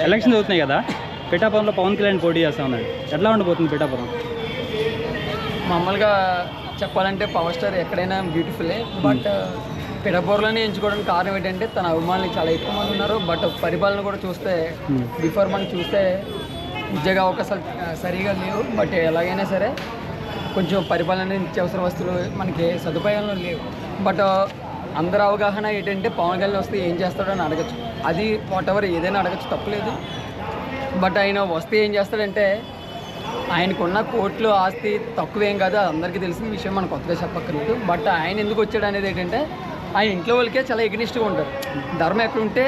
Election అవుతున్నాయి కదా, పిఠాపురంలో పవన్ కళ్యాణ్ పోటీ చేస్తా ఉన్నాడు. ఎట్లా ఉండబోతుంది పిఠాపురం? మామూలుగా చెప్పాలంటే పవర్ స్టార్ ఎక్కడైనా బ్యూటిఫుల్లే. బట్ పిఠాపురంలోనే ఎంచుకోవడానికి కారణం ఏంటంటే తన అభిమానులు చాలా ఎక్కువ మంది ఉన్నారు. బట్ పరిపాలన కూడా చూస్తే బిఫోర్ మనం చూస్తే ఉద్యోగ అవకాశాలు సరిగా లేవు. బట్ ఎలాగైనా సరే కొంచెం పరిపాలన నిత్యావసర వస్తువులు మనకి సదుపాయాలు లేవు. బట్ అందరి అవగాహన ఏంటంటే పవన్ కళ్యాణ్ వస్తే ఏం చేస్తాడో అని అడగచ్చు. అది వాటెవర్ ఏదైనా అడగచ్చు, తప్పలేదు. బట్ ఆయన వస్తే ఏం చేస్తాడంటే ఆయనకున్న కోట్లు ఆస్తి తక్కువేం కాదు, అది అందరికీ తెలిసిన విషయం, మనం కొత్తగా చెప్పక్కర్లేదు. బట్ ఆయన ఎందుకు వచ్చాడు అనేది ఏంటంటే ఆయన ఇంట్లో వాళ్ళకే చాలా ఎగ్నిస్ట్గా ఉంటారు. ధర్మం ఎక్కడుంటే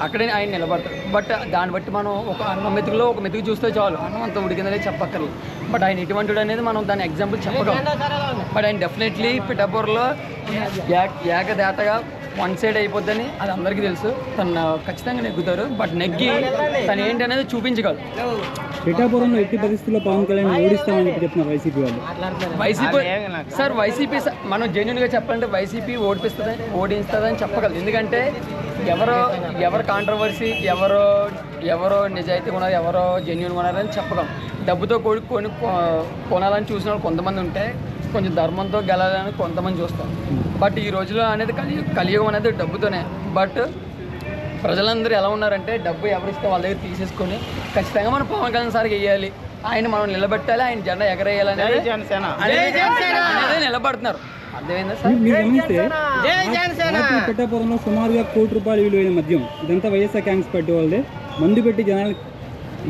అక్కడే ఆయన నిలబడతారు. బట్ దాన్ని బట్టి మనం ఒక అన్నం మెతుకులో ఒక మెతుకు చూస్తే చాలు అన్నం అంతా ఉడికిందనే చెప్పక్కర్లేదు. బట్ ఆయన ఎటువంటిడు అనేది మనం దాని ఎగ్జాంపుల్ చెప్పగలం. బట్ ఆయన డెఫినెట్లీ పిఠాపురంలో ఏకదాతగా వన్ సైడ్ అయిపోద్దని అది అందరికీ తెలుసు. తను ఖచ్చితంగా నెగ్గుతారు. బట్ నెగ్గి తను ఏంటి అనేది చూపించగలరు. పిఠాపురంలో ఎట్టి పరిస్థితుల్లో పవన్ కళ్యాణ్ ఓడిస్తామని చెప్తున్నారు వైసీపీ వాళ్ళు. వైసీపీ మనం జెన్యున్గా చెప్పాలంటే వైసీపీ ఓడిస్తుందని చెప్పగలరు. ఎందుకంటే ఎవరు కాంట్రవర్సీ, ఎవరో నిజాయితీగా ఉన్నారు, ఎవరో జెన్యున్గా ఉన్నారని చెప్పగలం. డబ్బుతో కొనాలని చూసిన వాళ్ళు కొంతమంది ఉంటే, కొంచెం ధర్మంతో గెలాలని కొంతమంది చూస్తారు. బట్ ఈ రోజులో అనేది కలియుగం అనేది డబ్బుతోనే. బట్ ప్రజలందరూ ఎలా ఉన్నారంటే డబ్బు ఎవరిస్తే వాళ్ళ దగ్గర తీసేసుకొని ఖచ్చితంగా మనం పవన్ కళ్యాణ్ సార్కి వేయాలి, ఆయన మనం నిలబెట్టాలి, ఆయన జెండా ఎగరేయాలి అనేది నిలబడుతున్నారు. అర్థమైందా సార్? మీరు గమనిస్తే పిఠాపురంలో సుమారుగా ₹1 కోటి విలువైన మద్యం, ఇదంతా వైఎస్ఆర్ కాంగ్రెస్ పార్టీ వాళ్ళదే. మందు పెట్టి జనాలు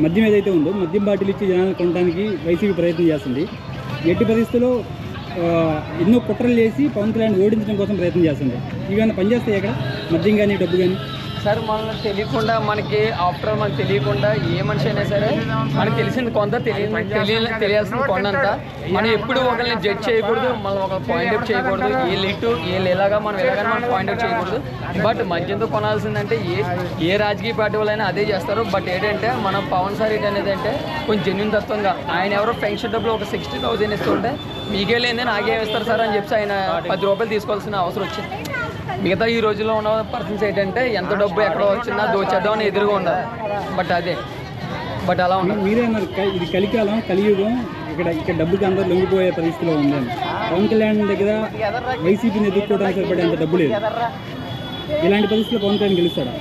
మద్యం ఏదైతే ఉందో మద్యం బాటిల్ ఇచ్చి జనాలు కొనడానికి వైసీపీ ప్రయత్నం చేస్తుంది. ఎట్టి పరిస్థితుల్లో ఎన్నో కుట్రలు చేసి పవన్ కళ్యాణ్ ఓడించడం కోసం ప్రయత్నం చేస్తుంది. ఇవన్నీ పనిచేస్తాయి అక్కడ, మద్యం కానీ డబ్బు కానీ? సార్ మనకు తెలియకుండా, మనకి ఆఫ్టర్ ఆల్ మనకు తెలియకుండా ఏ మనిషి అయినా సరే మనకు తెలిసింది కొంత, తెలియాల్సింది కొండంత. మనం ఎప్పుడు ఒకరిని జడ్జ్ చేయకూడదు, మనం ఒక పాయింట్ అవుట్ చేయకూడదు. వీళ్ళు ఎలాగా మనం పాయింట్ అవుట్ చేయకూడదు. బట్ మద్యంతో కొనాల్సిందంటే ఏ రాజకీయ పార్టీ వాళ్ళైనా అదే చేస్తారు. బట్ ఏంటంటే మనం పవన్ సార్ ఏంటనేది అంటే కొంచెం జెన్యున్ తత్వంగా, ఆయన ఎవరో పెన్షన్ డబ్బులు ఒక 60,000 ఇస్తుంటే మీకే లేదే నాకేం ఇస్తారు సార్ అని చెప్పి ఆయన ₹10 తీసుకోవాల్సిన అవసరం వచ్చింది. మిగతా ఈ రోజుల్లో ఉన్న పర్సన్స్ ఏంటంటే ఎంత డబ్బు ఎక్కడ వచ్చినా దోచేద్దామని ఎదురుగా ఉన్నారు. బట్ అలా ఉన్నారు. మీరేమన్నారు ఇది కలికాలం, కలియుగం, ఇక్కడ డబ్బుకి అందరూ లొంగిపోయే పరిస్థితిలో ఉందని. పవన్ కళ్యాణ్ దగ్గర వైసీపీని ఎదుర్కోవడానికి సరిపడే అంత డబ్బు లేదు. ఇలాంటి పరిస్థితిలో పవన్ కళ్యాణ్ గెలుస్తాడా?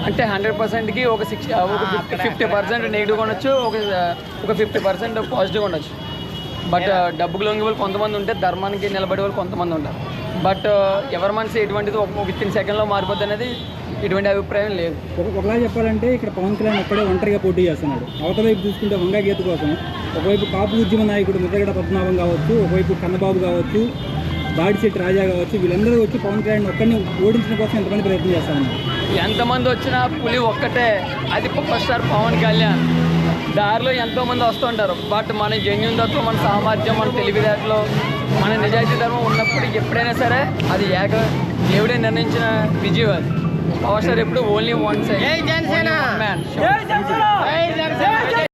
అంటే 100%కి ఒక 50% నెగిటివ్గా ఉండొచ్చు, ఒక 50% పాజిటివ్గా ఉండొచ్చు. బట్ డబ్బుకు లొంగి వాళ్ళు కొంతమంది ఉంటే, ధర్మానికి నిలబడే వాళ్ళు కొంతమంది ఉంటారు. బట్ ఎవరి మనసు ఎటువంటిది వితిన్ సెకండ్లో మారిపోద్ది అనేది ఎటువంటి అభిప్రాయం లేదు. ఒకలా చెప్పాలంటే ఇక్కడ పవన్ కళ్యాణ్ ఒక్కడే ఒంటరిగా పోటీ చేస్తున్నాడు. అవతలవైపు చూసుకుంటే వంగా గీత కోసం ఒకవైపు కాపు ఉద్యమ నాయకుడు ముద్దగడ పద్మనాభం కావచ్చు, ఒకవైపు కన్నబాబు కావచ్చు, బాడిశెట్టి రాజా కావచ్చు, వీళ్ళందరూ వచ్చి పవన్ కళ్యాణ్ ఒక్కడిని ఓడించడం కోసం ఎంతమంది ప్రయత్నం చేస్తా ఉన్నారు. ఎంతమంది వచ్చినా పులి ఒక్కటే, అది పవర్ స్టార్ పవన్ కళ్యాణ్. దారిలో ఎంతోమంది వస్తుంటారు. బట్ మన జెన్యున్ తత్వం, మన సామర్థ్యం, మన తెలివితేటలో, మన నిజాయితీ ధర్మం ఉన్నప్పుడు ఎప్పుడైనా సరే అది దేవుడే నిర్ణయించిన విజయం. అది పవర్ స్టార్ ఎప్పుడు ఓన్లీ వన్ సైడ్ మ్యాన్.